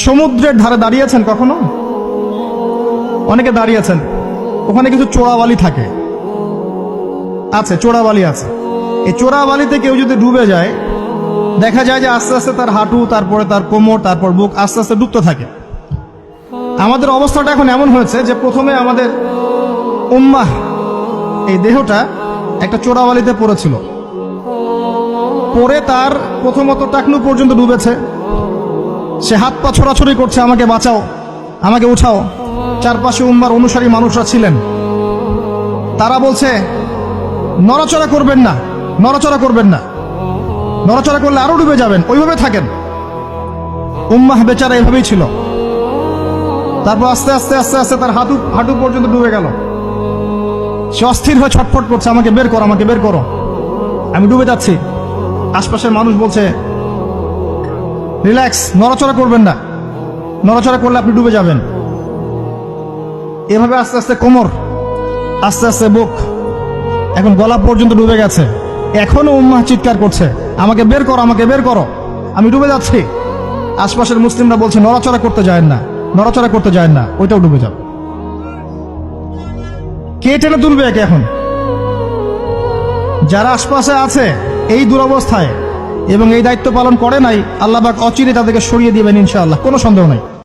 সমুদ্রের ধারে দাঁড়িয়েছেন কখনো? অনেকে দাঁড়িয়েছেন, ওখানে কিছু চোরাবালি থাকে, আছে চোরাবালি আছে। এই চোরাবালিতে কেউ যদি ডুবে যায়, দেখা যায় যে আস্তে আস্তে তার হাঁটু, তারপরে তার কোমর, তারপর বুক আস্তে আস্তে ডুবতে থাকে। আমাদের অবস্থাটা এখন এমন হয়েছে যে প্রথমে আমাদের উম্মাহ, এই দেহটা একটা চোরাবালিতে পড়েছিল, পরে তার প্রথমত টাকনু পর্যন্ত ডুবেছে। সে হাত পা ছোড়াছড়ি করছে, আমাকে বাঁচাও, আমাকে উঠাও। চারপাশে উম্মার অনুসারী মানুষরা ছিলেন, তারা বলছে নড়াচড়া করবেন না, নড়াচড়া করবেন না, নড়াচড়া করলে আরো ডুবে যাবেন, ওইভাবে থাকেন। উম্মাহ বেচারা এভাবেই ছিল। তারপর আস্তে আস্তে আস্তে আস্তে তার হাঁটু পর্যন্ত ডুবে গেল। সে অস্থির হয়ে ছটফট করছে, আমাকে বের করো, আমাকে বের করো, আমি ডুবে যাচ্ছি। আশপাশের মানুষ বলছে রিল্যাক্স, নড়াচড়া করবেন না, নড়াচড়া করলে আপনি ডুবে যাবেন। এভাবে আস্তে আস্তে কোমর, আস্তে আস্তে বুক, এখন গলা পর্যন্ত ডুবে গেছে। এখনো উম্মাহ চিৎকার করছে, আমাকে বের করো, আমাকে বের করো, আমি ডুবে যাচ্ছি। আশপাশের মুসলিমরা বলছে নড়াচড়া করতে যায় না, নড়াচড়া করতে যায় না, ওইটাও ডুবে যাবে। কে টেনে তুলবে একে? এখন যারা আশপাশে আছে এই দুরবস্থায় এবং এই দায়িত্ব পালন করে নাই, আল্লাহ পাক অচিরে তাদেরকে সরিয়ে দিবেন ইনশাআল্লাহ, কোনো সন্দেহ নাই।